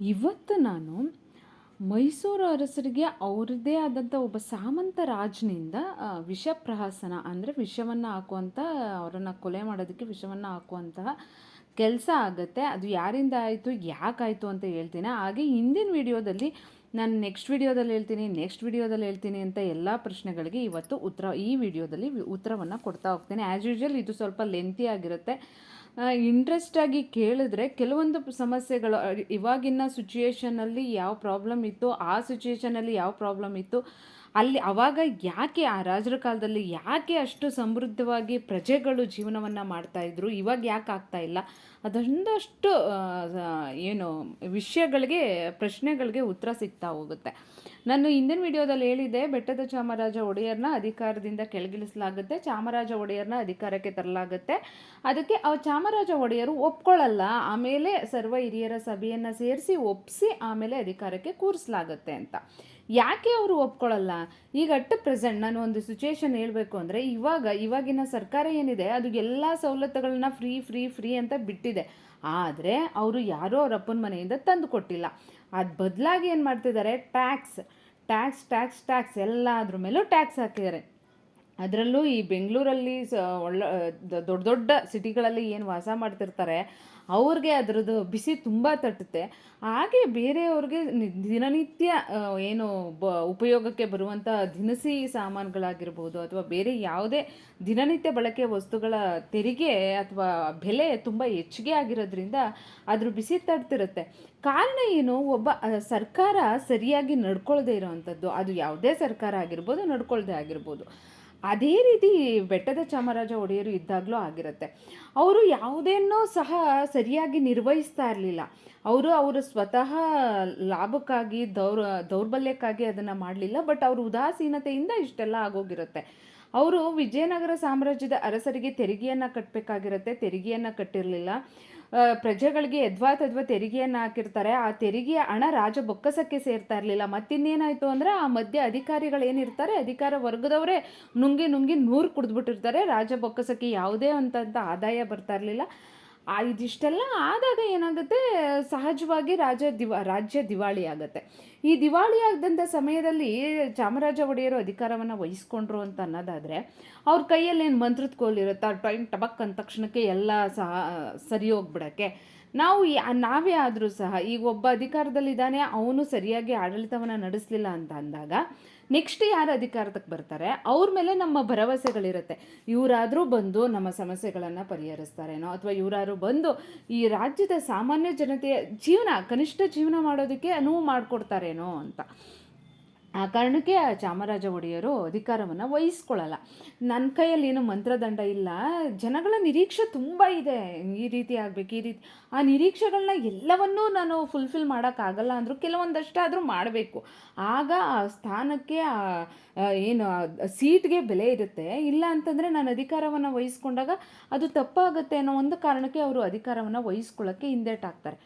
ಇವತ್ತು ನಾನು ಮೈಸೂರು ಅರಸರಿಗೆ ಅವ್ರದ್ದೇ ಆದಂಥ ಒಬ್ಬ ಸಾಮಂತ ರಾಜನಿಂದ ವಿಷಪ್ರಹಸನ ಅಂದರೆ ವಿಷವನ್ನು ಹಾಕುವಂಥ ಅವರನ್ನು ಕೊಲೆ ಮಾಡೋದಕ್ಕೆ ವಿಷವನ್ನು ಹಾಕುವಂತಹ ಕೆಲಸ ಆಗುತ್ತೆ. ಅದು ಯಾರಿಂದ ಆಯಿತು, ಯಾಕಾಯಿತು ಅಂತ ಹೇಳ್ತೀನಿ. ಹಾಗೆ ಹಿಂದಿನ ವಿಡಿಯೋದಲ್ಲಿ ನಾನು ನೆಕ್ಸ್ಟ್ ವಿಡಿಯೋದಲ್ಲಿ ಹೇಳ್ತೀನಿ ಅಂತ ಎಲ್ಲ ಪ್ರಶ್ನೆಗಳಿಗೆ ಇವತ್ತು ಈ ವಿಡಿಯೋದಲ್ಲಿ ಉತ್ತರವನ್ನು ಕೊಡ್ತಾ ಹೋಗ್ತೀನಿ. ಆ್ಯಸ್ ಯೂಶ್ವಲ್ ಇದು ಸ್ವಲ್ಪ ಲೆಂತಿ ಆಗಿರುತ್ತೆ. ಇಂಟ್ರೆಸ್ಟಾಗಿ ಕೇಳಿದ್ರೆ ಕೆಲವೊಂದು ಸಮಸ್ಯೆಗಳು ಇವಾಗಿನ ಸಿಚುಯೇಷನಲ್ಲಿ ಯಾವ ಪ್ರಾಬ್ಲಮ್ ಇತ್ತು, ಆ ಸಿಚುಯೇಷನಲ್ಲಿ ಯಾವ ಪ್ರಾಬ್ಲಮ್ ಇತ್ತು, ಅಲ್ಲಿ ಆವಾಗ ಯಾಕೆ ಆ ರಾಜರ ಕಾಲದಲ್ಲಿ ಯಾಕೆ ಅಷ್ಟು ಸಮೃದ್ಧವಾಗಿ ಪ್ರಜೆಗಳು ಜೀವನವನ್ನು ಮಾಡ್ತಾಯಿದ್ರು, ಇವಾಗ ಯಾಕೆ ಆಗ್ತಾ ಇಲ್ಲ, ಅದೊಂದಷ್ಟು ಏನು ಪ್ರಶ್ನೆಗಳಿಗೆ ಉತ್ತರ ಸಿಗ್ತಾ ಹೋಗುತ್ತೆ. ನಾನು ಹಿಂದಿನ ವಿಡಿಯೋದಲ್ಲಿ ಹೇಳಿದ್ದೆ, ಬೆಟ್ಟದ ಚಾಮರಾಜ ಒಡೆಯರ್ನ ಅಧಿಕಾರದಿಂದ ಕೆಳಗಿಳಿಸಲಾಗುತ್ತೆ, ಚಾಮರಾಜ ಒಡೆಯರ್ನ ಅಧಿಕಾರಕ್ಕೆ ತರಲಾಗುತ್ತೆ. ಅದಕ್ಕೆ ಚಾಮರಾಜ ಒಡೆಯರು ಒಪ್ಕೊಳ್ಳಲ್ಲ. ಆಮೇಲೆ ಸರ್ವ ಹಿರಿಯರ ಸಭೆಯನ್ನು ಸೇರಿಸಿ ಒಪ್ಪಿಸಿ ಆಮೇಲೆ ಅಧಿಕಾರಕ್ಕೆ ಕೂರಿಸಲಾಗುತ್ತೆ ಅಂತ. ಯಾಕೆ ಅವರು ಒಪ್ಕೊಳ್ಳಲ್ಲ? ಈಗ ಅಟ್ ಪ್ರೆಸೆಂಟ್ ನಾನು ಒಂದು ಸಿಚುಯೇಷನ್ ಹೇಳಬೇಕು ಅಂದರೆ, ಇವಾಗಿನ ಸರ್ಕಾರ ಏನಿದೆ ಅದು ಎಲ್ಲ ಸವಲತ್ತುಗಳನ್ನ ಫ್ರೀ ಅಂತ ಬಿಟ್ಟಿದೆ. ಆದರೆ ಅವರು ಯಾರೋ ಅವ್ರ ಅಪ್ಪನ ಮನೆಯಿಂದ ತಂದು ಕೊಟ್ಟಿಲ್ಲ. ಅದು ಬದಲಾಗಿ ಏನು ಮಾಡ್ತಿದ್ದಾರೆ, ಟ್ಯಾಕ್ಸ್ ಎಲ್ಲದ್ರ ಮೇಲೂ ಟ್ಯಾಕ್ಸ್ ಹಾಕಿದ್ದಾರೆ. ಅದರಲ್ಲೂ ಈ ಬೆಂಗಳೂರಲ್ಲಿ ದೊಡ್ಡ ದೊಡ್ಡ ಸಿಟಿಗಳಲ್ಲಿ ಏನು ವಾಸ ಮಾಡ್ತಿರ್ತಾರೆ ಅವ್ರಿಗೆ ಅದರದ್ದು ಬಿಸಿ ತುಂಬ ತಟ್ಟುತ್ತೆ. ಹಾಗೆ ಬೇರೆಯವ್ರಿಗೆ ದಿನನಿತ್ಯ ಏನು ಉಪಯೋಗಕ್ಕೆ ಬರುವಂಥ ದಿನಸಿ ಸಾಮಾನುಗಳಾಗಿರ್ಬೋದು ಅಥವಾ ಬೇರೆ ಯಾವುದೇ ದಿನನಿತ್ಯ ಬಳಕೆ ವಸ್ತುಗಳ ತೆರಿಗೆ ಅಥವಾ ಬೆಲೆ ತುಂಬ ಹೆಚ್ಚಿಗೆ ಆಗಿರೋದ್ರಿಂದ ಅದ್ರ ಬಿಸಿ ತಡ್ತಿರುತ್ತೆ. ಕಾರಣ ಏನು? ಒಬ್ಬ ಸರ್ಕಾರ ಸರಿಯಾಗಿ ನಡ್ಕೊಳ್ದೇ ಇರೋವಂಥದ್ದು. ಅದು ಯಾವುದೇ ಸರ್ಕಾರ ಆಗಿರ್ಬೋದು, ನಡ್ಕೊಳ್ದೇ ಆಗಿರ್ಬೋದು. ಅದೇ ರೀತಿ ಬೆಟ್ಟದ ಚಾಮರಾಜ ಒಡೆಯರು ಇದ್ದಾಗಲೂ ಆಗಿರುತ್ತೆ. ಅವರು ಯಾವುದೇನೋ ಸಹ ಸರಿಯಾಗಿ ನಿರ್ವಹಿಸ್ತಾ ಇರಲಿಲ್ಲ. ಅವರು ಸ್ವತಃ ಲಾಭಕ್ಕಾಗಿ ದೌರ್ಬಲ್ಯಕ್ಕಾಗಿ ಅದನ್ನು ಮಾಡಲಿಲ್ಲ. ಬಟ್ ಅವರು ಉದಾಸೀನತೆಯಿಂದ ಇಷ್ಟೆಲ್ಲ ಆಗೋಗಿರುತ್ತೆ. ಅವರು ವಿಜಯನಗರ ಸಾಮ್ರಾಜ್ಯದ ಅರಸರಿಗೆ ತೆರಿಗೆಯನ್ನು ಕಟ್ಟಬೇಕಾಗಿರುತ್ತೆ, ತೆರಿಗೆಯನ್ನು ಕಟ್ಟಿರಲಿಲ್ಲ. ಪ್ರಜೆಗಳಿಗೆ ಯದ್ವಾ ತೆರಿಗೆಯನ್ನು ಹಾಕಿರ್ತಾರೆ. ಆ ತೆರಿಗೆಯ ಹಣ ರಾಜ ಬೊಕ್ಕಸಕ್ಕೆ ಸೇರ್ತಾ ಇರಲಿಲ್ಲ. ಮತ್ತಿನ್ನೇನಾಯಿತು ಅಂದರೆ, ಆ ಮಧ್ಯ ಅಧಿಕಾರಿಗಳೇನಿರ್ತಾರೆ, ಅಧಿಕಾರ ವರ್ಗದವರೇ ನುಂಗಿ ನೂರು ಕುಡಿದ್ಬಿಟ್ಟಿರ್ತಾರೆ. ರಾಜ ಬೊಕ್ಕಸಕ್ಕೆ ಯಾವುದೇ ಅಂತಂಥ ಆದಾಯ ಬರ್ತಾ ಇರಲಿಲ್ಲ. ಇದಿಷ್ಟೆಲ್ಲ ಆದಾಗ ಏನಾಗುತ್ತೆ, ಸಹಜವಾಗಿ ರಾಜ್ಯ ದಿವಾಳಿ ಆಗುತ್ತೆ. ಈ ದಿವಾಳಿ ಆಗದಂಥ ಸಮಯದಲ್ಲಿ ಚಾಮರಾಜ ಒಡೆಯರು ಅಧಿಕಾರವನ್ನು ವಹಿಸ್ಕೊಂಡ್ರು ಅಂತ ಅನ್ನೋದಾದರೆ, ಅವ್ರ ಕೈಯಲ್ಲಿ ಏನು ಮಂತ್ರದ ಕೋಲಿರುತ್ತೆ, ಟೈಮ್ ಟಬಕ್ ಅಂದ ತಕ್ಷಣಕ್ಕೆ ಎಲ್ಲ ಸಹ ಸರಿ ಹೋಗ್ಬಿಡೋಕ್ಕೆ. ನಾವೇ ಆದರೂ ಸಹ ಈಗ ಒಬ್ಬ ಅಧಿಕಾರದಲ್ಲಿದ್ದಾನೆ, ಅವನು ಸರಿಯಾಗಿ ಆಡಳಿತವನ್ನು ನಡೆಸಲಿಲ್ಲ ಅಂತ ಅಂದಾಗ ನೆಕ್ಸ್ಟ್ ಯಾರು ಅಧಿಕಾರಕ್ಕೆ ಬರ್ತಾರೆ ಅವ್ರ ಮೇಲೆ ನಮ್ಮ ಭರವಸೆಗಳಿರುತ್ತೆ. ಇವರಾದರೂ ಬಂದು ನಮ್ಮ ಸಮಸ್ಯೆಗಳನ್ನು ಪರಿಹರಿಸ್ತಾರೇನೋ, ಅಥವಾ ಇವರಾದ್ರು ಬಂದು ಈ ರಾಜ್ಯದ ಸಾಮಾನ್ಯ ಜನತೆಯ ಕನಿಷ್ಠ ಜೀವನ ಮಾಡೋದಕ್ಕೆ ಅನುವು ಮಾಡಿಕೊಡ್ತಾರೇನೋ ಅಂತ. ಆ ಕಾರಣಕ್ಕೆ ಚಾಮರಾಜ ಒಡೆಯರು ಅಧಿಕಾರವನ್ನು ವಹಿಸ್ಕೊಳ್ಳಲ್ಲ. ನನ್ನ ಕೈಯಲ್ಲಿ ಏನು ಮಂತ್ರದಂಡ ಇಲ್ಲ, ಜನಗಳ ನಿರೀಕ್ಷೆ ತುಂಬ ಇದೆ, ಈ ರೀತಿ ಆಗಬೇಕು, ಈ ರೀತಿ. ಆ ನಿರೀಕ್ಷೆಗಳನ್ನ ಎಲ್ಲವನ್ನೂ ನಾನು ಫುಲ್ಫಿಲ್ ಮಾಡೋಕ್ಕಾಗಲ್ಲ ಅಂದರೂ ಕೆಲವೊಂದಷ್ಟಾದರೂ ಮಾಡಬೇಕು. ಆಗ ಆ ಸ್ಥಾನಕ್ಕೆ ಏನು ಸೀಟ್ಗೆ ಬೆಲೆ ಇರುತ್ತೆ. ಇಲ್ಲ ಅಂತಂದರೆ ನಾನು ಅಧಿಕಾರವನ್ನು ವಹಿಸ್ಕೊಂಡಾಗ ಅದು ತಪ್ಪಾಗುತ್ತೆ ಅನ್ನೋ ಒಂದು ಕಾರಣಕ್ಕೆ ಅವರು ಅಧಿಕಾರವನ್ನು ವಹಿಸ್ಕೊಳ್ಳೋಕ್ಕೆ ಹಿಂದೇಟಾಗ್ತಾರೆ.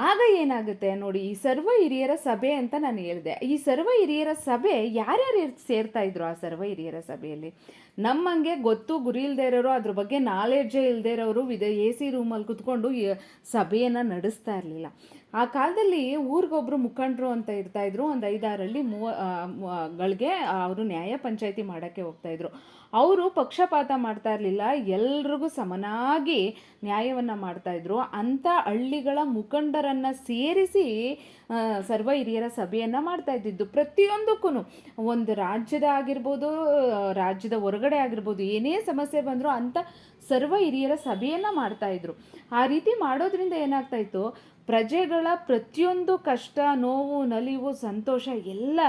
ಆಗ ಏನಾಗುತ್ತೆ ನೋಡಿ, ಈ ಸರ್ವ ಹಿರಿಯರ ಸಭೆ ಅಂತ ನಾನು ಹೇಳಿದೆ. ಈ ಸರ್ವ ಹಿರಿಯರ ಸಭೆ ಯಾರ್ಯಾರು ಸೇರ್ತಾ ಇದ್ರು ಆ ಸರ್ವ ಹಿರಿಯರ ಸಭೆಯಲ್ಲಿ? ನಮ್ಮಂಗೆ ಗೊತ್ತು ಗುರಿ ಇಲ್ಲದೆ ಇರೋರು, ಅದ್ರ ಬಗ್ಗೆ ನಾಲೆಡ್ಜೇ ಇಲ್ಲದೆ ಇರೋರು ಎ ಸಿ ರೂಮಲ್ಲಿ ಕುತ್ಕೊಂಡು ಸಭೆಯನ್ನು ನಡೆಸ್ತಾ ಇರಲಿಲ್ಲ. ಆ ಕಾಲದಲ್ಲಿ ಊರಿಗೊಬ್ಬರು ಮುಖಂಡರು ಅಂತ ಇರ್ತಾಯಿದ್ರು. ಒಂದು 5-6 ಹಳ್ಳಿ ಗಳಿಗೆ ಅವರು ನ್ಯಾಯ ಪಂಚಾಯಿತಿ ಮಾಡೋಕ್ಕೆ ಹೋಗ್ತಾಯಿದ್ರು. ಅವರು ಪಕ್ಷಪಾತ ಮಾಡ್ತಾ ಇರಲಿಲ್ಲ, ಎಲ್ರಿಗೂ ಸಮನಾಗಿ ನ್ಯಾಯವನ್ನು ಮಾಡ್ತಾಯಿದ್ರು. ಅಂಥ ಹಳ್ಳಿಗಳ ಮುಖಂಡರನ್ನು ಸೇರಿಸಿ ಸರ್ವ ಹಿರಿಯರ ಸಭೆಯನ್ನು ಮಾಡ್ತಾ ಇದ್ದಿದ್ದು. ಪ್ರತಿಯೊಂದಕ್ಕೂ ಒಂದು ರಾಜ್ಯದ ಆಗಿರ್ಬೋದು, ರಾಜ್ಯದ ಹೊರಗಡೆ ಆಗಿರ್ಬೋದು, ಏನೇ ಸಮಸ್ಯೆ ಬಂದರೂ ಅಂಥ ಸರ್ವ ಹಿರಿಯರ ಸಭೆಯನ್ನು ಮಾಡ್ತಾಯಿದ್ರು. ಆ ರೀತಿ ಮಾಡೋದ್ರಿಂದ ಏನಾಗ್ತಾಯಿತ್ತು, ಪ್ರಜೆಗಳ ಪ್ರತಿಯೊಂದು ಕಷ್ಟ, ನೋವು, ನಲಿವು, ಸಂತೋಷ ಎಲ್ಲ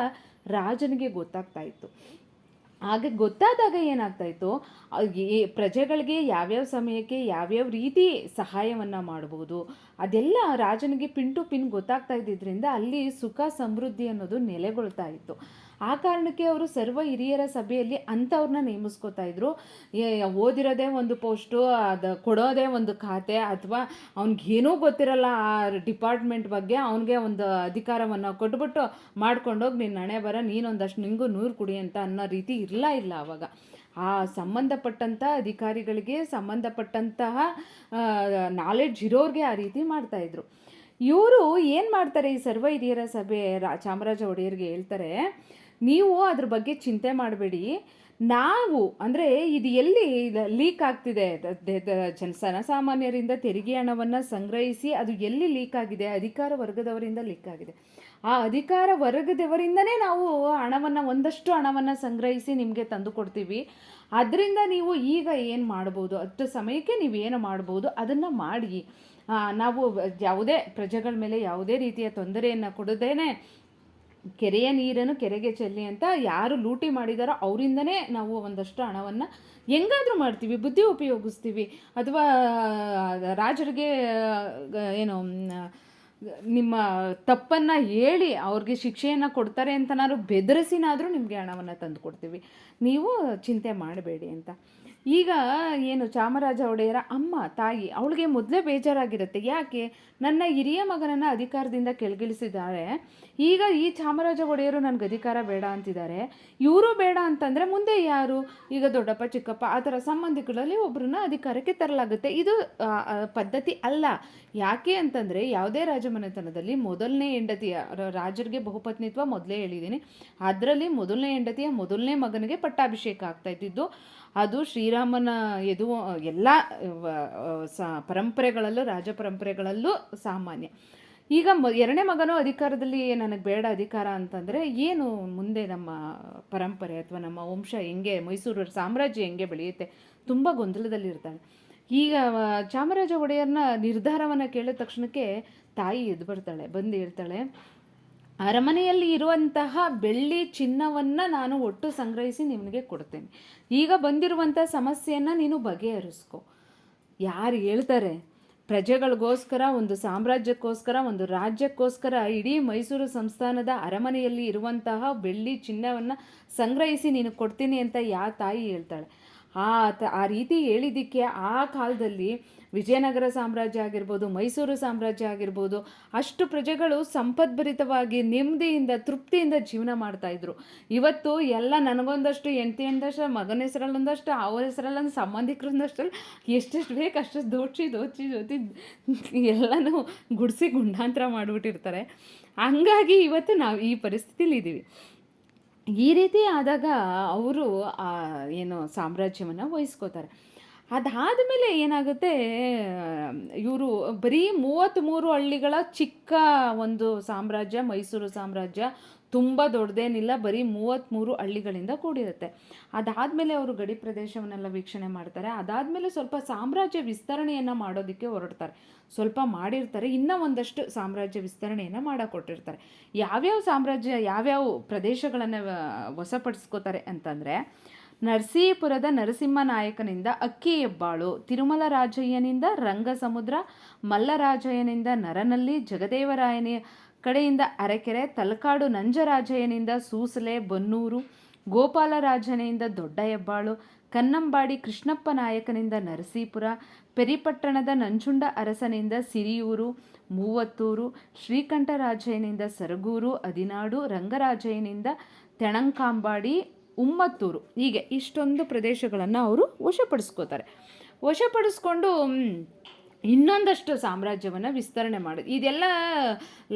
ರಾಜನಿಗೆ ಗೊತ್ತಾಗ್ತಾ ಇತ್ತು. ಹಾಗೆ ಗೊತ್ತಾದಾಗ ಏನಾಗ್ತಾಯಿತ್ತು, ಪ್ರಜೆಗಳಿಗೆ ಯಾವ್ಯಾವ ಸಮಯಕ್ಕೆ ಯಾವ್ಯಾವ ರೀತಿ ಸಹಾಯವನ್ನು ಮಾಡ್ಬೋದು ಅದೆಲ್ಲ ರಾಜನಿಗೆ ಪಿನ್ ಟು ಪಿನ್ ಗೊತ್ತಾಗ್ತಾ ಇದ್ದಿದ್ದರಿಂದ ಅಲ್ಲಿ ಸುಖ ಸಮೃದ್ಧಿ ಅನ್ನೋದು ನೆಲೆಗೊಳ್ತಾ ಇತ್ತು. ಆ ಕಾರಣಕ್ಕೆ ಅವರು ಸರ್ವ ಹಿರಿಯರ ಸಭೆಯಲ್ಲಿ ಅಂಥವ್ರನ್ನ ನೇಮಿಸ್ಕೋತಾ ಇದ್ರು. ಓದಿರೋದೇ ಒಂದು ಪೋಸ್ಟು, ಅದು ಕೊಡೋದೇ ಒಂದು ಖಾತೆ, ಅಥವಾ ಅವ್ನಿಗೇನೂ ಗೊತ್ತಿರಲ್ಲ ಆ ಡಿಪಾರ್ಟ್ಮೆಂಟ್ ಬಗ್ಗೆ, ಅವನಿಗೆ ಒಂದು ಅಧಿಕಾರವನ್ನು ಕೊಟ್ಬಿಟ್ಟು ಮಾಡ್ಕೊಂಡೋಗಿ ನಿನ್ನ ಹಣೆ ಬರ, ನೀನೊಂದಷ್ಟು ನಿಂಗೂ 100 ಕುಡಿ ಅಂತ ಅನ್ನೋ ರೀತಿ ಇಲ್ಲ ಆವಾಗ. ಆ ಸಂಬಂಧಪಟ್ಟಂಥ ಅಧಿಕಾರಿಗಳಿಗೆ ಸಂಬಂಧಪಟ್ಟಂತಹ ನಾಲೆಡ್ಜ್ ಇರೋರಿಗೆ ಆ ರೀತಿ ಮಾಡ್ತಾಯಿದ್ರು. ಇವರು ಏನು ಮಾಡ್ತಾರೆ, ಈ ಸರ್ವ ಹಿರಿಯರ ಸಭೆ ಚಾಮರಾಜ ಒಡೆಯರ್ಗೆ ಹೇಳ್ತಾರೆ, ನೀವು ಅದ್ರ ಬಗ್ಗೆ ಚಿಂತೆ ಮಾಡಬೇಡಿ, ನಾವು ಅಂದರೆ ಇದು ಎಲ್ಲಿ ಲೀಕ್ ಆಗ್ತಿದೆ, ಜನಸಾಮಾನ್ಯರಿಂದ ತೆರಿಗೆ ಹಣವನ್ನು ಸಂಗ್ರಹಿಸಿ ಅದು ಎಲ್ಲಿ ಲೀಕ್ ಆಗಿದೆ, ಅಧಿಕಾರ ವರ್ಗದವರಿಂದ ಲೀಕ್ ಆಗಿದೆ. ಆ ಅಧಿಕಾರ ವರ್ಗದವರಿಂದನೇ ನಾವು ಒಂದಷ್ಟು ಹಣವನ್ನು ಸಂಗ್ರಹಿಸಿ ನಿಮಗೆ ತಂದು ಕೊಡ್ತೀವಿ. ಅದರಿಂದ ನೀವು ಈಗ ಏನು ಮಾಡ್ಬೋದು, ಅಷ್ಟು ಸಮಯಕ್ಕೆ ನೀವೇನು ಮಾಡ್ಬೋದು ಅದನ್ನು ಮಾಡಿ. ನಾವು ಯಾವುದೇ ಪ್ರಜೆಗಳ ಮೇಲೆ ಯಾವುದೇ ರೀತಿಯ ತೊಂದರೆಯನ್ನು ಕೊಡದೇನೆ ಕೆರೆಯ ನೀರನ್ನು ಕೆರೆಗೆ ಚೆಲ್ಲಿ ಅಂತ ಯಾರು ಲೂಟಿ ಮಾಡಿದಾರೋ ಅವರಿಂದನೇ ನಾವು ಒಂದಷ್ಟು ಹಣವನ್ನು ಹೆಂಗಾದರೂ ಮಾಡ್ತೀವಿ, ಬುದ್ಧಿ ಉಪಯೋಗಿಸ್ತೀವಿ. ಅಥವಾ ರಾಜರಿಗೆ ಏನು ನಿಮ್ಮ ತಪ್ಪನ್ನು ಹೇಳಿ ಅವ್ರಿಗೆ ಶಿಕ್ಷೆಯನ್ನು ಕೊಡ್ತಾರೆ ಅಂತನಾದ್ರು ಬೆದರಿಸಿನಾದರೂ ನಿಮಗೆ ಹಣವನ್ನು ತಂದು ಕೊಡ್ತೀವಿ, ನೀವು ಚಿಂತೆ ಮಾಡಬೇಡಿ ಅಂತ. ಈಗ ಏನು ಚಾಮರಾಜ ಒಡೆಯರ ಅಮ್ಮ ತಾಯಿ ಅವಳಿಗೆ ಮೊದಲೇ ಬೇಜಾರಾಗಿರುತ್ತೆ. ಯಾಕೆ, ನನ್ನ ಹಿರಿಯ ಮಗನನ್ನು ಅಧಿಕಾರದಿಂದ ಕೆಳಗಿಳಿಸಿದ್ದಾರೆ, ಈಗ ಈ ಚಾಮರಾಜ ಒಡೆಯರು ನನಗೆ ಅಧಿಕಾರ ಬೇಡ ಅಂತಿದ್ದಾರೆ, ಇವರು ಬೇಡ ಅಂತಂದರೆ ಮುಂದೆ ಯಾರು, ಈಗ ದೊಡ್ಡಪ್ಪ ಚಿಕ್ಕಪ್ಪ ಆ ಥರ ಸಂಬಂಧಿಕರಲ್ಲಿ ಒಬ್ಬರನ್ನ ಅಧಿಕಾರಕ್ಕೆ ತರಲಾಗುತ್ತೆ. ಇದು ಪದ್ಧತಿ ಅಲ್ಲ. ಯಾಕೆ ಅಂತಂದರೆ ಯಾವುದೇ ರಾಜಮನೆತನದಲ್ಲಿ ಮೊದಲನೇ ಹೆಂಡತಿಯ ರಾಜರಿಗೆ ಬಹುಪತ್ನಿತ್ವ ಮೊದಲೇ ಹೇಳಿದ್ದೀನಿ, ಅದರಲ್ಲಿ ಮೊದಲನೇ ಹೆಂಡತಿಯ ಮೊದಲನೇ ಮಗನಿಗೆ ಪಟ್ಟಾಭಿಷೇಕ ಆಗ್ತಾ ಇದ್ದಿದ್ದು. ಅದು ಶ್ರೀರಾಮನ ಎಲ್ಲ ಪರಂಪರೆಗಳಲ್ಲೂ ರಾಜ ಪರಂಪರೆಗಳಲ್ಲೂ ಸಾಮಾನ್ಯ. ಈಗ ಎರಡನೇ ಮಗನೂ ಅಧಿಕಾರದಲ್ಲಿ ನನಗೆ ಬೇಡ ಅಧಿಕಾರ ಅಂತಂದರೆ ಏನು ಮುಂದೆ ನಮ್ಮ ಪರಂಪರೆ ಅಥವಾ ನಮ್ಮ ವಂಶ ಹೆಂಗೆ, ಮೈಸೂರು ಸಾಮ್ರಾಜ್ಯ ಹೆಂಗೆ ಬೆಳೆಯುತ್ತೆ, ತುಂಬ ಗೊಂದಲದಲ್ಲಿರ್ತಾಳೆ. ಈಗ ಚಾಮರಾಜ ಒಡೆಯರ್ನ ನಿರ್ಧಾರವನ್ನು ಕೇಳಿದ ತಕ್ಷಣಕ್ಕೆ ತಾಯಿ ಎದ್ದು ಬರ್ತಾಳೆ, ಬಂದು ಹೇಳ್ತಾಳೆ, ಅರಮನೆಯಲ್ಲಿ ಇರುವಂತಹ ಬೆಳ್ಳಿ ಚಿನ್ನವನ್ನು ನಾನು ಒಟ್ಟು ಸಂಗ್ರಹಿಸಿ ನಿಮಗೆ ಕೊಡ್ತೇನೆ, ಈಗ ಬಂದಿರುವಂಥ ಸಮಸ್ಯೆಯನ್ನು ನೀನು ಬಗೆಹರಿಸ್ಕೊ. ಯಾರು ಹೇಳ್ತಾರೆ, ಪ್ರಜೆಗಳಿಗೋಸ್ಕರ, ಒಂದು ಸಾಮ್ರಾಜ್ಯಕ್ಕೋಸ್ಕರ, ಒಂದು ರಾಜ್ಯಕ್ಕೋಸ್ಕರ ಇಡೀ ಮೈಸೂರು ಸಂಸ್ಥಾನದ ಅರಮನೆಯಲ್ಲಿ ಇರುವಂತಹ ಬೆಳ್ಳಿ ಚಿನ್ನವನ್ನು ಸಂಗ್ರಹಿಸಿ ನೀನು ಕೊಡ್ತೀನಿ ಅಂತ ಯಾವ ತಾಯಿ ಹೇಳ್ತಾಳೆ? ಆ ರೀತಿ ಹೇಳಿದ್ದಕ್ಕೆ ಆ ಕಾಲದಲ್ಲಿ ವಿಜಯನಗರ ಸಾಮ್ರಾಜ್ಯ ಆಗಿರ್ಬೋದು, ಮೈಸೂರು ಸಾಮ್ರಾಜ್ಯ ಆಗಿರ್ಬೋದು, ಅಷ್ಟು ಪ್ರಜೆಗಳು ಸಂಪದ್ಭರಿತವಾಗಿ ನೆಮ್ಮದಿಯಿಂದ ತೃಪ್ತಿಯಿಂದ ಜೀವನ ಮಾಡ್ತಾಯಿದ್ರು. ಇವತ್ತು ಎಲ್ಲ ನನಗೊಂದಷ್ಟು ಹೆಂಡತಿ ಒಂದಷ್ಟು, ಮಗನ ಹೆಸರಲ್ಲೊಂದಷ್ಟು, ಅವ್ರ ಹೆಸರಲ್ಲೊಂದು, ಸಂಬಂಧಿಕರೊಂದಷ್ಟು, ಎಷ್ಟೆಷ್ಟು ಬೇಕು ಅಷ್ಟು ದೋಚಿ ಎಲ್ಲನೂ ಗುಡಿಸಿ ಗುಂಡಾಂತರ ಮಾಡಿಬಿಟ್ಟಿರ್ತಾರೆ. ಹಂಗಾಗಿ ಇವತ್ತು ನಾವು ಈ ಪರಿಸ್ಥಿತಿಲಿ ಇದ್ದೀವಿ. ಈ ರೀತಿ ಆದಾಗ ಅವರು ಏನು ಸಾಮ್ರಾಜ್ಯವನ್ನು ವಹಿಸ್ಕೋತಾರೆ. ಅದಾದಮೇಲೆ ಏನಾಗುತ್ತೆ, ಇವರು ಬರೀ 33 ಹಳ್ಳಿಗಳ ಚಿಕ್ಕ ಒಂದು ಸಾಮ್ರಾಜ್ಯ ಮೈಸೂರು ಸಾಮ್ರಾಜ್ಯ, ತುಂಬ ದೊಡ್ಡದೇನಿಲ್ಲ, ಬರೀ 33 ಹಳ್ಳಿಗಳಿಂದ ಕೂಡಿರುತ್ತೆ. ಅದಾದಮೇಲೆ ಅವರು ಗಡಿ ಪ್ರದೇಶವನ್ನೆಲ್ಲ ವೀಕ್ಷಣೆ ಮಾಡ್ತಾರೆ. ಅದಾದಮೇಲೆ ಸ್ವಲ್ಪ ಸಾಮ್ರಾಜ್ಯ ವಿಸ್ತರಣೆಯನ್ನು ಮಾಡೋದಕ್ಕೆ ಹೊರಡ್ತಾರೆ. ಸ್ವಲ್ಪ ಮಾಡಿರ್ತಾರೆ, ಇನ್ನೂ ಒಂದಷ್ಟು ಸಾಮ್ರಾಜ್ಯ ವಿಸ್ತರಣೆಯನ್ನು ಮಾಡಿಕೊಟ್ಟಿರ್ತಾರೆ. ಯಾವ್ಯಾವ ಪ್ರದೇಶಗಳನ್ನು ವಶಪಡಿಸ್ಕೋತಾರೆ ಅಂತಂದರೆ, ನರಸೀಪುರದ ನರಸಿಂಹನಾಯಕನಿಂದ ಅಕ್ಕಿ ಹೆಬ್ಬಾಳು, ತಿರುಮಲ ರಾಜಯ್ಯನಿಂದ ರಂಗಸಮುದ್ರ, ಮಲ್ಲರಾಜಯ್ಯನಿಂದ ನರನಲ್ಲಿ, ಜಗದೇವರಾಯನ ಕಡೆಯಿಂದ ಅರಕೆರೆ, ತಲಕಾಡು ನಂಜರಾಜಯ್ಯನಿಂದ ಸೂಸಲೆ ಬನ್ನೂರು, ಗೋಪಾಲರಾಜನಿಂದ ದೊಡ್ಡ ಹೆಬ್ಬಾಳು, ಕನ್ನಂಬಾಡಿ ಕೃಷ್ಣಪ್ಪ ನಾಯಕನಿಂದ ನರಸೀಪುರ, ಪೆರಿಪಟ್ಟಣದ ನಂಜುಂಡ ಅರಸನಿಂದ ಸಿರಿಯೂರು, ಮೂವತ್ತೂರು, ಶ್ರೀಕಂಠರಾಜಯ್ಯನಿಂದ ಸರಗೂರು, ಅದಿನಾಡು, ರಂಗರಾಜಯ್ಯನಿಂದ ತೆಣಂಕಾಂಬಾಡಿ, ಉಮ್ಮತ್ತೂರು, ಹೀಗೆ ಇಷ್ಟೊಂದು ಪ್ರದೇಶಗಳನ್ನು ಅವರು ವಶಪಡಿಸ್ಕೊಂಡು ಇನ್ನೊಂದಷ್ಟು ಸಾಮ್ರಾಜ್ಯವನ್ನು ವಿಸ್ತರಣೆ ಮಾಡೋದು. ಇದೆಲ್ಲ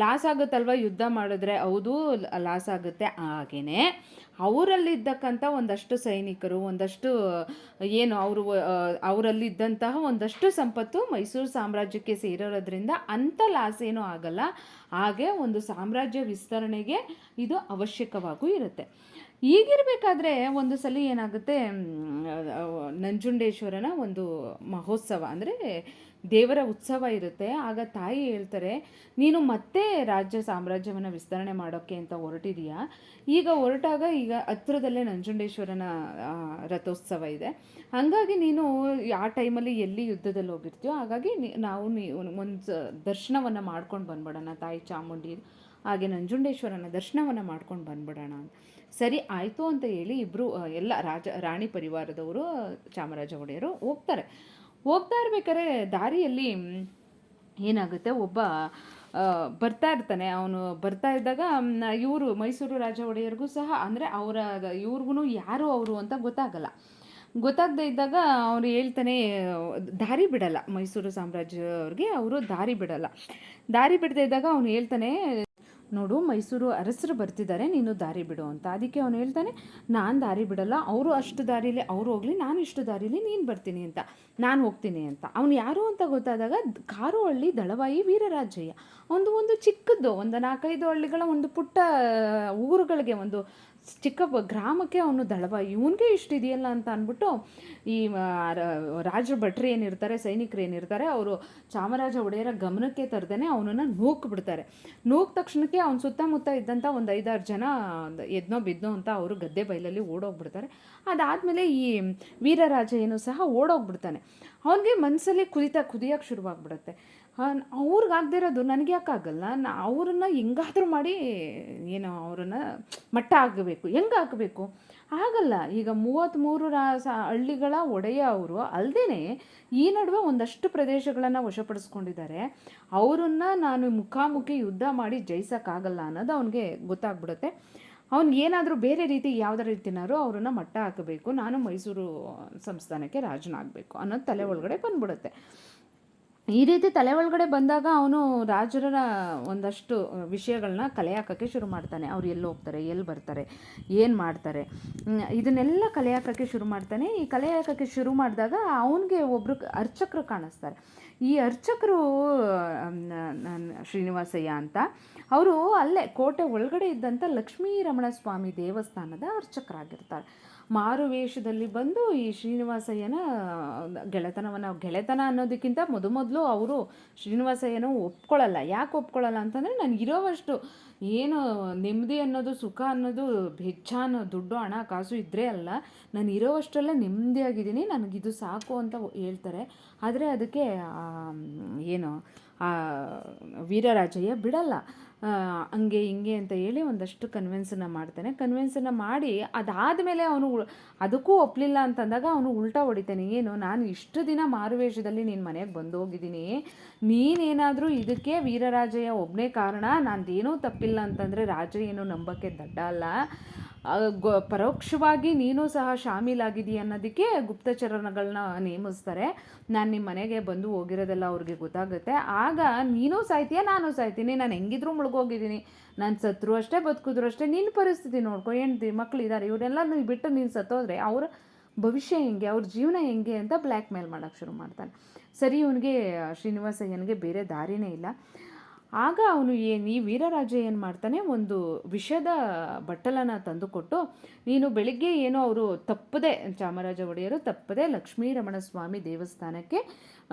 ಲಾಸ್ ಆಗುತ್ತಲ್ವ ಯುದ್ಧ ಮಾಡಿದ್ರೆ? ಹೌದು, ಲಾಸ್ ಆಗುತ್ತೆ. ಹಾಗೆಯೇ ಅವರಲ್ಲಿದ್ದಕ್ಕಂಥ ಒಂದಷ್ಟು ಸೈನಿಕರು, ಒಂದಷ್ಟು ಏನು ಅವರಲ್ಲಿದ್ದಂತಹ ಒಂದಷ್ಟು ಸಂಪತ್ತು ಮೈಸೂರು ಸಾಮ್ರಾಜ್ಯಕ್ಕೆ ಸೇರೋದ್ರಿಂದ ಅಂಥ ಲಾಸ್ ಏನೂ ಆಗಲ್ಲ. ಹಾಗೆ ಒಂದು ಸಾಮ್ರಾಜ್ಯ ವಿಸ್ತರಣೆಗೆ ಇದು ಅವಶ್ಯಕವಾಗೂ ಇರುತ್ತೆ. ಹೀಗಿರಬೇಕಾದ್ರೆ ಒಂದು ಸಲ ಏನಾಗುತ್ತೆ, ನಂಜುಂಡೇಶ್ವರನ ಒಂದು ಮಹೋತ್ಸವ ಅಂದರೆ ದೇವರ ಉತ್ಸವ ಇರುತ್ತೆ. ಆಗ ತಾಯಿ ಹೇಳ್ತಾರೆ, ನೀನು ಮತ್ತೆ ರಾಜ್ಯ ಸಾಮ್ರಾಜ್ಯವನ್ನು ವಿಸ್ತರಣೆ ಮಾಡೋಕ್ಕೆ ಅಂತ ಹೊರಟಿದೀಯಾ, ಈಗ ಹೊರಟಾಗ ಈಗ ಹತ್ರದಲ್ಲೇ ನಂಜುಂಡೇಶ್ವರನ ರಥೋತ್ಸವ ಇದೆ, ಹಾಗಾಗಿ ನೀನು ಆ ಟೈಮಲ್ಲಿ ಎಲ್ಲಿ ಯುದ್ಧದಲ್ಲಿ ಹೋಗಿರ್ತೀಯೋ, ಹಾಗಾಗಿ ನಾವು ಒಂದು ದರ್ಶನವನ್ನು ಮಾಡ್ಕೊಂಡು ಬಂದ್ಬಿಡೋಣ, ತಾಯಿ ಚಾಮುಂಡಿ ಹಾಗೆ ನಂಜುಂಡೇಶ್ವರನ ದರ್ಶನವನ್ನು ಮಾಡ್ಕೊಂಡು ಬಂದ್ಬಿಡೋಣ ಅಂತ. ಸರಿ ಆಯಿತು ಅಂತ ಹೇಳಿ ಇಬ್ಬರು ಎಲ್ಲ ರಾಣಿ ಪರಿವಾರದವರು ಚಾಮರಾಜ ಒಡೆಯರು ಹೋಗ್ತಾ ಇರ್ಬೇಕಾದ್ರೆ ದಾರಿಯಲ್ಲಿ ಏನಾಗುತ್ತೆ, ಒಬ್ಬ ಬರ್ತಾ ಇರ್ತಾನೆ. ಅವನು ಬರ್ತಾ ಇದ್ದಾಗ ಇವರು ಮೈಸೂರು ರಾಜ ಒಡೆಯರಿಗೂ ಸಹ ಅಂದರೆ ಇವ್ರಿಗೂ ಯಾರು ಅವರು ಅಂತ ಗೊತ್ತಾಗಲ್ಲ. ಗೊತ್ತಾಗದೇ ಇದ್ದಾಗ ಅವ್ರು ಹೇಳ್ತಾನೆ, ದಾರಿ ಬಿಡಲ್ಲ, ಮೈಸೂರು ಸಾಮ್ರಾಜ್ಯ ಅವ್ರಿಗೆ ಅವರು ದಾರಿ ಬಿಡಲ್ಲ. ದಾರಿ ಬಿಡದೇ ಇದ್ದಾಗ ಅವನು ಹೇಳ್ತಾನೆ, ನೋಡು ಮೈಸೂರು ಅರಸರು ಬರ್ತಿದ್ದಾರೆ, ನೀನು ದಾರಿ ಬಿಡು ಅಂತ. ಅದಕ್ಕೆ ಅವನು ಹೇಳ್ತಾನೆ, ನಾನು ದಾರಿ ಬಿಡಲ್ಲ, ಅವರು ಅಷ್ಟು ದಾರಿಲಿ ಅವ್ರು ಹೋಗಲಿ, ನಾನು ಇಷ್ಟು ದಾರಿಲಿ ನೀನು ಬರ್ತೀನಿ ಅಂತ, ನಾನು ಹೋಗ್ತೀನಿ ಅಂತ. ಅವನು ಯಾರು ಅಂತ ಗೊತ್ತಾದಾಗ, ಕಾರುಹಳ್ಳಿ ದಳವಾಯಿ ವೀರರಾಜಯ್ಯ, ಒಂದು ಚಿಕ್ಕದ್ದು, ಒಂದು 4-5 ಹಳ್ಳಿಗಳ ಒಂದು ಪುಟ್ಟ ಊರುಗಳಿಗೆ, ಒಂದು ಚಿಕ್ಕ ಗ್ರಾಮಕ್ಕೆ ಅವನು ದಳವಾಯಿ. ಇವನಿಗೆ ಇಷ್ಟಿದೆಯಲ್ಲ ಅಂತ ಅಂದ್ಬಿಟ್ಟು ಈ ರಾಜ ಭಟ್ರು ಏನಿರ್ತಾರೆ, ಸೈನಿಕರು ಏನಿರ್ತಾರೆ, ಅವರು ಚಾಮರಾಜ ಒಡೆಯರ ಗಮನಕ್ಕೆ ತರದೇನೆ ಅವನನ್ನು ನೂಕ್ಬಿಡ್ತಾರೆ. ನೂಕ್ ತಕ್ಷಣಕ್ಕೆ ಅವ್ನ ಸುತ್ತಮುತ್ತ ಇದ್ದಂಥ ಒಂದು 5-6 ಜನ ಎದ್ನೋ ಬಿದ್ನೋ ಅಂತ ಅವರು ಗದ್ದೆ ಬೈಲಲ್ಲಿ ಓಡೋಗ್ಬಿಡ್ತಾರೆ. ಅದಾದಮೇಲೆ ಈ ವೀರರಾಜಯ್ಯನೂ ಸಹ ಓಡೋಗ್ಬಿಡ್ತಾನೆ. ಅವನಿಗೆ ಮನಸ್ಸಲ್ಲಿ ಕುದಿಯೋಕ್ಕೆ ಶುರುವಾಗ್ಬಿಡುತ್ತೆ. ಅವ್ರಿಗಾಗದಿರೋದು ನನಗೆ ಯಾಕಾಗಲ್ಲ, ಅವ್ರನ್ನ ಹೆಂಗಾದ್ರೂ ಮಾಡಿ ಏನೋ ಅವ್ರನ್ನ ಮಟ್ಟ ಆಗಬೇಕು. ಹೆಂಗೆ ಆಗಬೇಕು? ಆಗಲ್ಲ. ಈಗ 33 ಹಳ್ಳಿಗಳ ಒಡೆಯ ಅವರು ಅಲ್ಲದೇ ಈ ನಡುವೆ ಒಂದಷ್ಟು ಪ್ರದೇಶಗಳನ್ನು ವಶಪಡಿಸ್ಕೊಂಡಿದ್ದಾರೆ. ಅವರನ್ನು ನಾನು ಮುಖಾಮುಖಿ ಯುದ್ಧ ಮಾಡಿ ಜಯಿಸೋಕ್ಕಾಗಲ್ಲ ಅನ್ನೋದು ಅವನಿಗೆ ಗೊತ್ತಾಗ್ಬಿಡುತ್ತೆ. ಏನಾದರೂ ಬೇರೆ ರೀತಿ ಯಾವುದೇ ರೀತಿನಾದ್ರು ಅವ್ರನ್ನ ಮಟ್ಟ ಹಾಕಬೇಕು, ನಾನು ಮೈಸೂರು ಸಂಸ್ಥಾನಕ್ಕೆ ರಾಜನಾಗಬೇಕು ಅನ್ನೋದು ತಲೆ ಒಳಗಡೆ ಬಂದ್ಬಿಡುತ್ತೆ. ಈ ರೀತಿ ತಲೆ ಒಳಗಡೆ ಬಂದಾಗ ಅವನು ರಾಜರ ಒಂದಷ್ಟು ವಿಷಯಗಳನ್ನ ಕಲೆ ಹಾಕೋಕ್ಕೆ ಶುರು ಮಾಡ್ತಾನೆ. ಅವ್ರು ಎಲ್ಲಿ ಹೋಗ್ತಾರೆ, ಎಲ್ಲಿ ಬರ್ತಾರೆ, ಏನು ಮಾಡ್ತಾರೆ, ಇದನ್ನೆಲ್ಲ ಕಲೆ ಹಾಕೋಕ್ಕೆ ಶುರು ಮಾಡ್ತಾನೆ. ಈ ಕಲೆ ಹಾಕೋಕ್ಕೆ ಶುರು ಮಾಡಿದಾಗ ಅವನಿಗೆ ಒಬ್ಬರು ಅರ್ಚಕರು ಕಾಣಿಸ್ತಾರೆ. ಈ ಅರ್ಚಕರು ಶ್ರೀನಿವಾಸಯ್ಯ ಅಂತ, ಅವರು ಅಲ್ಲೇ ಕೋಟೆ ಒಳಗಡೆ ಇದ್ದಂಥ ಲಕ್ಷ್ಮೀ ರಮಣ ಸ್ವಾಮಿ ದೇವಸ್ಥಾನದ ಅರ್ಚಕರಾಗಿರ್ತಾರೆ. ಮಾರುವೇಷದಲ್ಲಿ ಬಂದು ಈ ಶ್ರೀನಿವಾಸಯ್ಯನ ಗೆಳೆತನ ಅನ್ನೋದಕ್ಕಿಂತ ಮೊದಲು ಅವರು ಶ್ರೀನಿವಾಸಯ್ಯನ ಒಪ್ಕೊಳ್ಳಲ್ಲ. ಯಾಕೆ ಒಪ್ಕೊಳ್ಳಲ್ಲ ಅಂತಂದರೆ, ನನಗಿರೋವಷ್ಟು ಏನು ನೆಮ್ಮದಿ ಅನ್ನೋದು, ಸುಖ ಅನ್ನೋದು, ಹೆಚ್ಚಾನು ದುಡ್ಡು ಹಣ ಕಾಸು ಇದ್ದರೆ ಅಲ್ಲ, ನಾನು ಇರೋವಷ್ಟರಲ್ಲೇ ನೆಮ್ಮದಿಯಾಗಿದ್ದೀನಿ, ನನಗಿದು ಸಾಕು ಅಂತ ಹೇಳ್ತಾರೆ. ಆದರೆ ಅದಕ್ಕೆ ಏನು ವೀರರಾಜಯ್ಯ ಬಿಡಲ್ಲ. ಹಂಗೆ ಹಿಂಗೆ ಅಂತ ಹೇಳಿ ಒಂದಷ್ಟು ಕನ್ವಿನ್ಸನ್ನು ಮಾಡ್ತಾನೆ. ಕನ್ವಿನ್ಸನ್ನು ಮಾಡಿ ಅದಾದಮೇಲೆ ಅವನು ಅದಕ್ಕೂ ಒಪ್ಪಲಿಲ್ಲ ಅಂತಂದಾಗ ಅವನು ಉಲ್ಟಾ ಹೊಡಿತಾನೆ. ಏನು, ನಾನು ಇಷ್ಟು ದಿನ ಮಾರುವೇಷದಲ್ಲಿ ನಿನ್ನ ಮನೆಗೆ ಬಂದು ಹೋಗಿದ್ದೀನಿ, ನೀನೇನಾದರೂ ಇದಕ್ಕೆ ವೀರರಾಜಯ್ಯ ಒಬ್ಬನೇ ಕಾರಣ, ನಂದೇನೂ ತಪ್ಪಿಲ್ಲ ಅಂತಂದರೆ ರಾಜಯ್ಯನು ನಂಬಕ್ಕೆ ದಡ್ಡ ಅಲ್ಲ, ಪರೋಕ್ಷವಾಗಿ ನೀನು ಸಹ ಶಾಮೀಲಾಗಿದೆಯಾ ಅನ್ನೋದಕ್ಕೆ ಗುಪ್ತಚರಗಳನ್ನ ನೇಮಿಸ್ತಾರೆ. ನಾನು ನಿಮ್ಮ ಮನೆಗೆ ಬಂದು ಹೋಗಿರೋದೆಲ್ಲ ಅವ್ರಿಗೆ ಗೊತ್ತಾಗುತ್ತೆ. ಆಗ ನೀನೂ ಸಾಯ್ತೀಯ, ನಾನು ಸಾಯ್ತೀನಿ, ನಾನು ಹೆಂಗಿದ್ರೂ ಮುಳುಗೋಗಿದ್ದೀನಿ, ನಾನು ಸತ್ರು ಅಷ್ಟೇ ಬದುಕಿದ್ರು ಅಷ್ಟೇ, ನಿನ್ನ ಪರಿಸ್ಥಿತಿ ನೋಡ್ಕೊ, ಹೆಂಡ್ತಿ ಮಕ್ಕಳಿದ್ದಾರೆ, ಇವರೆಲ್ಲ ಬಿಟ್ಟು ನೀನು ಸತ್ತೋದ್ರೆ ಅವ್ರ ಭವಿಷ್ಯ ಹೆಂಗೆ, ಅವ್ರ ಜೀವನ ಹೆಂಗೆ ಅಂತ ಬ್ಲ್ಯಾಕ್ ಮೇಲ್ ಮಾಡೋಕ್ಕೆ ಶುರು ಮಾಡ್ತಾನೆ. ಸರಿ, ಇವನಿಗೆ ಶ್ರೀನಿವಾಸಯ್ಯನಿಗೆ ಬೇರೆ ದಾರಿನೇ ಇಲ್ಲ. ಆಗ ಅವನು ಈ ವೀರರಾಜ ಏನು ಮಾಡ್ತಾನೆ, ಒಂದು ವಿಷದ ಬಟ್ಟಲನ್ನು ತಂದುಕೊಟ್ಟು, ನೀನು ಬೆಳಿಗ್ಗೆ ಏನೋ ಅವರು ತಪ್ಪದೆ, ಚಾಮರಾಜ ಒಡೆಯರು ತಪ್ಪದೆ ಲಕ್ಷ್ಮೀ ರಮಣ ಸ್ವಾಮಿ ದೇವಸ್ಥಾನಕ್ಕೆ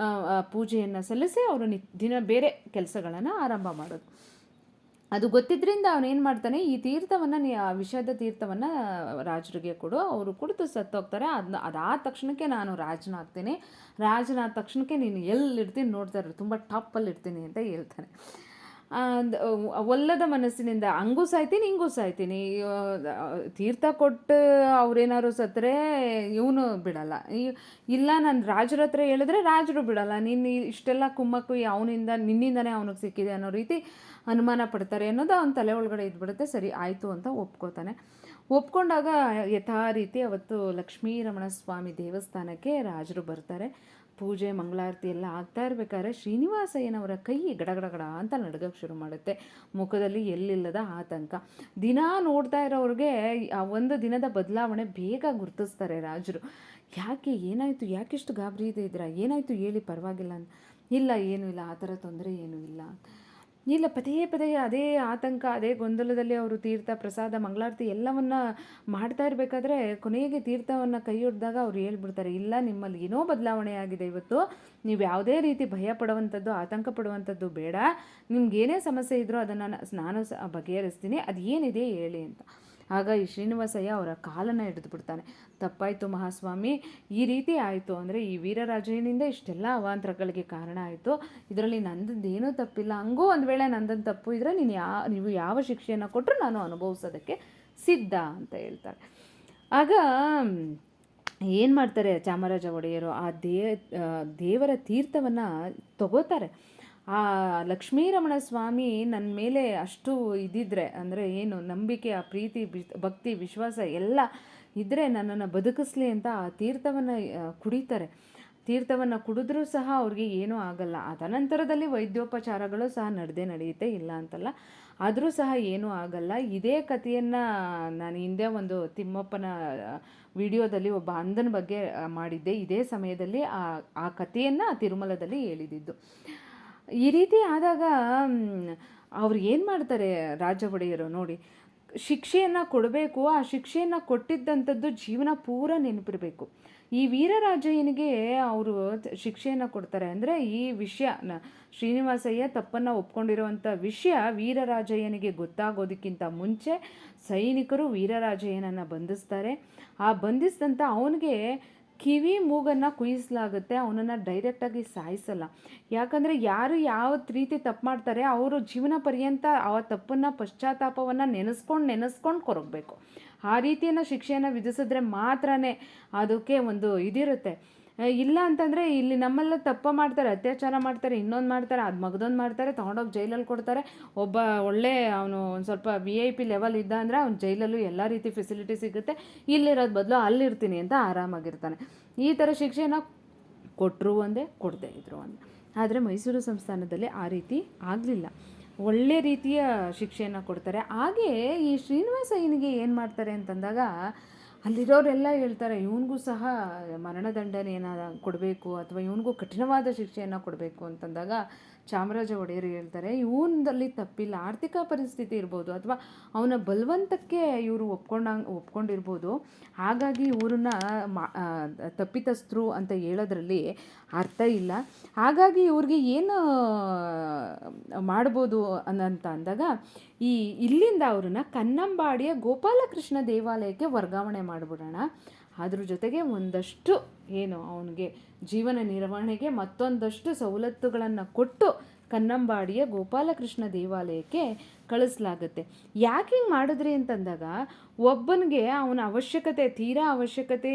ಪೂಜೆಯನ್ನು ಸಲ್ಲಿಸಿ ಅವರು ದಿನ ಬೇರೆ ಕೆಲಸಗಳನ್ನು ಆರಂಭ ಮಾಡೋದು. ಅದು ಗೊತ್ತಿದ್ದರಿಂದ ಅವನೇನು ಮಾಡ್ತಾನೆ, ಈ ತೀರ್ಥವನ್ನು ವಿಷದ ತೀರ್ಥವನ್ನು ರಾಜರಿಗೆ ಕೊಡು, ಅವರು ಕುಡಿದು ಸತ್ತೋಗ್ತಾರೆ, ಅದಾದ ತಕ್ಷಣಕ್ಕೆ ನಾನು ರಾಜನಾದ ತಕ್ಷಣಕ್ಕೆ ನೀನು ಎಲ್ಲಿರ್ತೀನಿ ನೋಡ್ತಾರೆ, ತುಂಬ ಟಾಪಲ್ಲಿ ಇರ್ತೀನಿ ಅಂತ ಹೇಳ್ತಾನೆ. ಒಲ್ಲದ ಮನಸ್ಸಿನಿಂದ ಹಂಗೂ ಸಾಯ್ತೀನಿ ಹಿಂಗೂ ಸಾಯ್ತೀನಿ, ತೀರ್ಥ ಕೊಟ್ಟು ಅವ್ರೇನಾದ್ರು ಸತ್ತರೆ ಇವನು ಬಿಡಲ್ಲ, ಇಲ್ಲ ನಾನು ರಾಜರ ಹತ್ರ ಹೇಳಿದ್ರೆ ರಾಜರು ಬಿಡಲ್ಲ, ನೀನು ಇಷ್ಟೆಲ್ಲ ಕುಮ್ಮಕ್ಕು ನಿನ್ನಿಂದನೇ ಅವನಿಗೆ ಸಿಕ್ಕಿದೆ ಅನ್ನೋ ರೀತಿ ಅನುಮಾನ ಪಡ್ತಾರೆ ಅನ್ನೋದು ಅವನ ತಲೆ ಒಳಗಡೆ ಇದ್ಬಿಡುತ್ತೆ. ಸರಿ ಆಯಿತು ಅಂತ ಒಪ್ಕೋತಾನೆ. ಒಪ್ಕೊಂಡಾಗ ಯಥಾ ರೀತಿ ಅವತ್ತು ಲಕ್ಷ್ಮೀ ರಮಣ ಸ್ವಾಮಿ ದೇವಸ್ಥಾನಕ್ಕೆ ರಾಜರು ಬರ್ತಾರೆ. ಪೂಜೆ ಮಂಗಳಾರತಿ ಎಲ್ಲ ಆಗ್ತಾ ಇರಬೇಕಾದ್ರೆ ಶ್ರೀನಿವಾಸಯ್ಯನವರ ಕೈ ಗಡಗಡಗಡ ಅಂತ ನಡ್ಗಕ್ಕೆ ಶುರು ಮಾಡುತ್ತೆ. ಮುಖದಲ್ಲಿ ಎಲ್ಲಿಲ್ಲದ ಆತಂಕ. ದಿನ ನೋಡ್ತಾ ಇರೋರಿಗೆ ಆ ಒಂದು ದಿನದ ಬದಲಾವಣೆ ಬೇಗ ಗುರ್ತಿಸ್ತಾರೆ ರಾಜರು. ಯಾಕೆ, ಏನಾಯಿತು, ಯಾಕೆಷ್ಟು ಗಾಬರಿ ಇದ್ದೀರಾ, ಏನಾಯಿತು ಹೇಳಿ, ಪರವಾಗಿಲ್ಲ ಅಂತ. ಇಲ್ಲ, ಏನೂ ಇಲ್ಲ, ಆ ಥರ ತೊಂದರೆ ಏನೂ ಇಲ್ಲ. ಇಲ್ಲ, ಪದೇ ಅದೇ ಆತಂಕ, ಅದೇ ಗೊಂದಲದಲ್ಲಿ ಅವರು ತೀರ್ಥ ಪ್ರಸಾದ ಮಂಗಳಾರತಿ ಎಲ್ಲವನ್ನ ಮಾಡ್ತಾ ಇರಬೇಕಾದ್ರೆ ಕೊನೆಗೆ ತೀರ್ಥವನ್ನು ಕೈ ಹಿಡ್ದಾಗ ಅವ್ರು ಹೇಳ್ಬಿಡ್ತಾರೆ, ಇಲ್ಲ, ನಿಮ್ಮಲ್ಲಿ ಏನೋ ಬದಲಾವಣೆ ಆಗಿದೆ ಇವತ್ತು, ನೀವು ಯಾವುದೇ ರೀತಿ ಭಯ ಪಡುವಂಥದ್ದು, ಆತಂಕ ಪಡುವಂಥದ್ದು ಬೇಡ, ನಿಮ್ಗೇನೇ ಸಮಸ್ಯೆ ಇದ್ದರೂ ಅದನ್ನು ನಾನು ಬಗೆಹರಿಸ್ತೀನಿ, ಅದು ಏನಿದೆ ಹೇಳಿ ಅಂತ. ಆಗ ಈ ಶ್ರೀನಿವಾಸಯ್ಯ ಅವರ ಕಾಲನ್ನು ಹಿಡಿದು ಬಿಡ್ತಾನೆ. ತಪ್ಪಾಯಿತು ಮಹಾಸ್ವಾಮಿ, ಈ ರೀತಿ ಆಯಿತು ಅಂದರೆ ಈ ವೀರರಾಜಯ್ಯನಿಂದ ಇಷ್ಟೆಲ್ಲ ಅವಾಂತರಗಳಿಗೆ ಕಾರಣ ಆಯಿತು, ಇದರಲ್ಲಿ ನಂದೇನೂ ತಪ್ಪಿಲ್ಲ, ಹಂಗೂ ಒಂದು ವೇಳೆ ನಂದನ್ನು ತಪ್ಪು ಇದ್ದರೆ ನೀವು ಯಾವ ಶಿಕ್ಷೆಯನ್ನು ಕೊಟ್ಟರು ನಾನು ಅನುಭವಿಸೋದಕ್ಕೆ ಸಿದ್ಧ ಅಂತ ಹೇಳ್ತಾರೆ. ಆಗ ಏನು ಮಾಡ್ತಾರೆ ಚಾಮರಾಜ ಒಡೆಯರು, ಆ ದೇವರ ತೀರ್ಥವನ್ನು ತಗೋತಾರೆ. ಆ ಲಕ್ಷ್ಮೀರಮಣ ಸ್ವಾಮಿ ನನ್ನ ಮೇಲೆ ಅಷ್ಟು ಇದ್ದಿದ್ರೆ, ಅಂದರೆ ಏನು ನಂಬಿಕೆ, ಆ ಪ್ರೀತಿ, ಭಕ್ತಿ, ವಿಶ್ವಾಸ ಎಲ್ಲ ಇದ್ದರೆ ನನ್ನನ್ನು ಬದುಕಿಸ್ಲಿ ಅಂತ ಆ ತೀರ್ಥವನ್ನು ಕುಡಿತಾರೆ. ತೀರ್ಥವನ್ನು ಕುಡಿದ್ರೂ ಸಹ ಅವ್ರಿಗೆ ಏನೂ ಆಗಲ್ಲ. ತದನಂತರದಲ್ಲಿ ವೈದ್ಯೋಪಚಾರಗಳು ಸಹ ನಡೆಯುತ್ತೆ, ಇಲ್ಲ ಅಂತಲ್ಲ, ಆದರೂ ಸಹ ಏನೂ ಆಗಲ್ಲ. ಇದೇ ಕಥೆಯನ್ನು ನಾನು ಹಿಂದೆ ಒಂದು ತಿಮ್ಮಪ್ಪನ ವಿಡಿಯೋದಲ್ಲಿ ಒಬ್ಬ ಅಂಧನ ಬಗ್ಗೆ ಮಾಡಿದ್ದೆ. ಇದೇ ಸಮಯದಲ್ಲಿ ಆ ಕಥೆಯನ್ನು ತಿರುಮಲದಲ್ಲಿ ಹೇಳಿದ್ದು. ಈ ರೀತಿ ಆದಾಗ ಅವ್ರು ಏನು ಮಾಡ್ತಾರೆ ರಾಜ ಒಡೆಯರು ನೋಡಿ, ಶಿಕ್ಷೆಯನ್ನು ಕೊಡಬೇಕು. ಆ ಶಿಕ್ಷೆಯನ್ನು ಕೊಟ್ಟಿದ್ದಂಥದ್ದು ಜೀವನ ಪೂರ ನೆನಪಿರಬೇಕು. ಈ ವೀರರಾಜಯ್ಯನಿಗೆ ಅವರು ಶಿಕ್ಷೆಯನ್ನು ಕೊಡ್ತಾರೆ ಅಂದರೆ ಈ ವಿಷಯ ಶ್ರೀನಿವಾಸಯ್ಯ ತಪ್ಪನ್ನು ಒಪ್ಕೊಂಡಿರುವಂಥ ವಿಷಯ ವೀರರಾಜಯ್ಯನಿಗೆ ಗೊತ್ತಾಗೋದಕ್ಕಿಂತ ಮುಂಚೆ ಸೈನಿಕರು ವೀರರಾಜಯ್ಯನನ್ನು ಬಂಧಿಸ್ತಾರೆ. ಆ ಬಂಧಿಸಿದಂಥ ಅವನಿಗೆ ಕಿವಿ ಮೂಗನ್ನು ಕುಯ್ಯಿಸಲಾಗುತ್ತೆ. ಅವನನ್ನು ಡೈರೆಕ್ಟಾಗಿ ಸಾಯಿಸಲ್ಲ. ಯಾಕಂದರೆ ಯಾರು ಯಾವ ರೀತಿ ತಪ್ಪು ಮಾಡ್ತಾರೆ ಅವರು ಜೀವನ ಪರ್ಯಂತ ಆ ತಪ್ಪನ್ನು ಪಶ್ಚಾತ್ತಾಪವನ್ನು ನೆನೆಸ್ಕೊಂಡು ಕೊರಗಬೇಕು. ಆ ರೀತಿಯನ್ನು ಶಿಕ್ಷೆಯನ್ನು ವಿಧಿಸಿದ್ರೆ ಮಾತ್ರನೇ ಅದಕ್ಕೆ ಒಂದು ಇದಿರುತ್ತೆ. ಇಲ್ಲ ಅಂತಂದರೆ ಇಲ್ಲಿ ನಮ್ಮೆಲ್ಲ ತಪ್ಪು ಮಾಡ್ತಾರೆ, ಅತ್ಯಾಚಾರ ಮಾಡ್ತಾರೆ, ಇನ್ನೊಂದು ಮಾಡ್ತಾರೆ, ಅದು ಮಗದೊಂದು ಮಾಡ್ತಾರೆ, ತೊಗೊಂಡೋಗಿ ಜೈಲಲ್ಲಿ ಕೊಡ್ತಾರೆ. ಒಬ್ಬ ಒಳ್ಳೆ ಅವನು ಒಂದು ಸ್ವಲ್ಪ VIP ಲೆವೆಲ್ ಇದ್ದ ಅಂದರೆ ಅವ್ನು ಜೈಲಲ್ಲೂ ಎಲ್ಲ ರೀತಿ ಫೆಸಿಲಿಟಿ ಸಿಗುತ್ತೆ. ಇಲ್ಲಿರೋದು ಬದಲು ಅಲ್ಲಿರ್ತೀನಿ ಅಂತ ಆರಾಮಾಗಿರ್ತಾನೆ. ಈ ಥರ ಶಿಕ್ಷೆನ ಕೊಟ್ಟರು ಒಂದೇ, ಕೊಡದೇ ಇದ್ರು ಒಂದೇ. ಆದರೆ ಮೈಸೂರು ಸಂಸ್ಥಾನದಲ್ಲಿ ಆ ರೀತಿ ಆಗಲಿಲ್ಲ. ಒಳ್ಳೆ ರೀತಿಯ ಶಿಕ್ಷೆಯನ್ನು ಕೊಡ್ತಾರೆ. ಹಾಗೇ ಈ ಶ್ರೀನಿವಾಸಯ್ಯನಿಗೆ ಏನು ಮಾಡ್ತಾರೆ ಅಂತಂದಾಗ ಅಲ್ಲಿರೋರೆಲ್ಲ ಹೇಳ್ತಾರೆ ಇವನಿಗೂ ಸಹ ಮರಣದಂಡನೆಯನ್ನು ಕೊಡಬೇಕು ಅಥವಾ ಇವನಿಗೂ ಕಠಿಣವಾದ ಶಿಕ್ಷೆಯನ್ನು ಕೊಡಬೇಕು ಅಂತಂದಾಗ ಚಾಮರಾಜ ಒಡೆಯರು ಹೇಳ್ತಾರೆ ಇವನಲ್ಲಿ ತಪ್ಪಿಲ್ಲ. ಆರ್ಥಿಕ ಪರಿಸ್ಥಿತಿ ಇರ್ಬೋದು ಅಥವಾ ಅವನ ಬಲವಂತಕ್ಕೆ ಇವರು ಒಪ್ಕೊಂಡಿರ್ಬೋದು. ಹಾಗಾಗಿ ಇವ್ರನ್ನ ತಪ್ಪಿತಸ್ಥರು ಅಂತ ಹೇಳೋದ್ರಲ್ಲಿ ಅರ್ಥ ಇಲ್ಲ. ಹಾಗಾಗಿ ಇವ್ರಿಗೆ ಏನು ಮಾಡ್ಬೋದು ಅಂತ ಅಂದಾಗ ಇಲ್ಲಿಂದ ಅವ್ರನ್ನ ಕನ್ನಂಬಾಡಿಯ ಗೋಪಾಲಕೃಷ್ಣ ದೇವಾಲಯಕ್ಕೆ ವರ್ಗಾವಣೆ ಮಾಡಿಬಿಡೋಣ. ಅದ್ರ ಜೊತೆಗೆ ಒಂದಷ್ಟು ಅವನಿಗೆ ಜೀವನ ನಿರ್ವಹಣೆಗೆ ಮತ್ತೊಂದಷ್ಟು ಸವಲತ್ತುಗಳನ್ನು ಕೊಟ್ಟು ಕನ್ನಂಬಾಡಿಯ ಗೋಪಾಲಕೃಷ್ಣ ದೇವಾಲಯಕ್ಕೆ ಕಳಿಸಲಾಗುತ್ತೆ. ಯಾಕೆ ಹಿಂಗೆ ಮಾಡಿದ್ರಿ ಅಂತಂದಾಗ ಒಬ್ಬನಿಗೆ ಅವನ ತೀರಾ ಅವಶ್ಯಕತೆ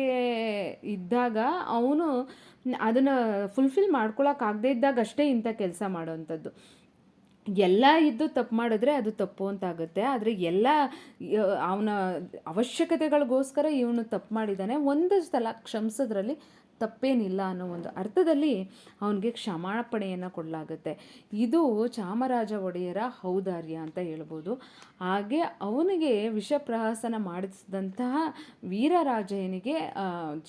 ಇದ್ದಾಗ ಅವನು ಅದನ್ನು ಫುಲ್ಫಿಲ್ ಮಾಡ್ಕೊಳಕ್ಕಾಗದೇ ಇದ್ದಾಗ ಅಷ್ಟೇ ಇಂಥ ಕೆಲಸ ಮಾಡೋವಂಥದ್ದು. ಎಲ್ಲ ಇದ್ದು ತಪ್ಪು ಮಾಡಿದ್ರೆ ಅದು ತಪ್ಪು ಅಂತಾಗುತ್ತೆ. ಆದರೆ ಎಲ್ಲ ಅವನ ಅವಶ್ಯಕತೆಗಳಿಗೋಸ್ಕರ ಇವನು ತಪ್ಪು ಮಾಡಿದ್ದಾನೆ, ಒಂದು ಸಲ ಕ್ಷಮಿಸೋದ್ರಲ್ಲಿ ತಪ್ಪೇನಿಲ್ಲ ಅನ್ನೋ ಒಂದು ಅರ್ಥದಲ್ಲಿ ಅವನಿಗೆ ಕ್ಷಮಾಪಣೆಯನ್ನು ಕೊಡಲಾಗುತ್ತೆ. ಇದು ಚಾಮರಾಜ ಒಡೆಯರ ಔದಾರ್ಯ ಅಂತ ಹೇಳ್ಬೋದು. ಹಾಗೆ ಅವನಿಗೆ ವಿಷಪ್ರಹಸನ ಮಾಡಿಸಿದಂತಹ ವೀರರಾಜಯ್ಯನಿಗೆ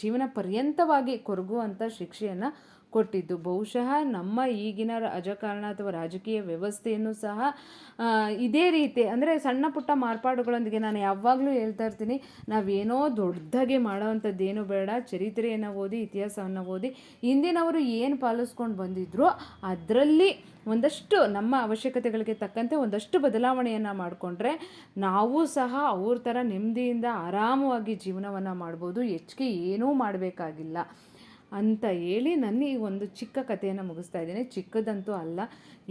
ಜೀವನ ಪರ್ಯಂತವಾಗಿ ಕೊರಗುವಂಥ ಶಿಕ್ಷೆಯನ್ನು ಕೊಟ್ಟಿದ್ದು. ಬಹುಶಃ ನಮ್ಮ ಈಗಿನ ರಾಜಕಾರಣ ಅಥವಾ ರಾಜಕೀಯ ವ್ಯವಸ್ಥೆಯನ್ನು ಸಹ ಇದೇ ರೀತಿ ಅಂದರೆ ಸಣ್ಣ ಪುಟ್ಟ ಮಾರ್ಪಾಡುಗಳೊಂದಿಗೆ ನಾನು ಯಾವಾಗಲೂ ಹೇಳ್ತಾ ಇರ್ತೀನಿ, ನಾವೇನೋ ದೊಡ್ಡದಾಗಿ ಮಾಡೋವಂಥದ್ದೇನು ಬೇಡ. ಚರಿತ್ರೆಯನ್ನು ಓದಿ, ಇತಿಹಾಸವನ್ನು ಓದಿ, ಹಿಂದಿನವರು ಏನು ಪಾಲಿಸ್ಕೊಂಡು ಬಂದಿದ್ರು ಅದರಲ್ಲಿ ಒಂದಷ್ಟು ನಮ್ಮ ಅವಶ್ಯಕತೆಗಳಿಗೆ ತಕ್ಕಂತೆ ಒಂದಷ್ಟು ಬದಲಾವಣೆಯನ್ನು ಮಾಡಿಕೊಂಡ್ರೆ ನಾವು ಸಹ ಅವ್ರ ಥರ ನೆಮ್ಮದಿಯಿಂದ ಆರಾಮವಾಗಿ ಜೀವನವನ್ನು ಮಾಡ್ಬೋದು. ಹೆಚ್ಚಿಗೆ ಏನೂ ಮಾಡಬೇಕಾಗಿಲ್ಲ ಅಂತ ಹೇಳಿ ನನ್ನ ಈ ಒಂದು ಚಿಕ್ಕ ಕಥೆಯನ್ನು ಮುಗಿಸ್ತಾ ಇದ್ದೀನಿ. ಚಿಕ್ಕದಂತೂ ಅಲ್ಲ.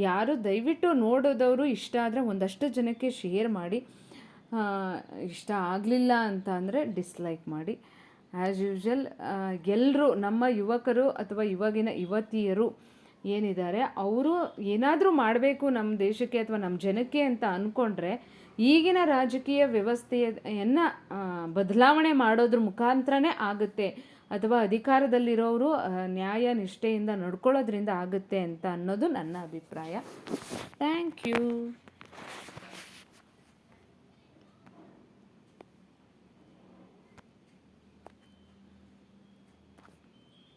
ಯಾರು ದಯವಿಟ್ಟು ನೋಡೋದವರು ಇಷ್ಟ ಆದರೆ ಒಂದಷ್ಟು ಜನಕ್ಕೆ ಶೇರ್ ಮಾಡಿ, ಇಷ್ಟ ಆಗಲಿಲ್ಲ ಅಂತ ಅಂದರೆ ಡಿಸ್ಲೈಕ್ ಮಾಡಿ. ಆ್ಯಸ್ ಯೂಶ್ವಲ್ ಎಲ್ಲರೂ ನಮ್ಮ ಯುವಕರು ಅಥವಾ ಯುವತಿಯರು ಏನಿದ್ದಾರೆ ಅವರು ಏನಾದರೂ ಮಾಡಬೇಕು ನಮ್ಮ ದೇಶಕ್ಕೆ ಅಥವಾ ನಮ್ಮ ಜನಕ್ಕೆ ಅಂತ ಅಂದ್ಕೊಂಡ್ರೆ ಈಗಿನ ರಾಜಕೀಯ ವ್ಯವಸ್ಥೆಯನ್ನು ಬದಲಾವಣೆ ಮಾಡೋದ್ರ ಮುಖಾಂತರನೇ ಆಗುತ್ತೆ ಅಥವಾ ಅಧಿಕಾರದಲ್ಲಿರೋರು ನ್ಯಾಯ ನಿಷ್ಠೆಯಿಂದ ನಡ್ಕೊಳ್ಳೋದ್ರಿಂದ ಆಗುತ್ತೆ ಅಂತ ಅನ್ನೋದು ನನ್ನ ಅಭಿಪ್ರಾಯ. Thank you.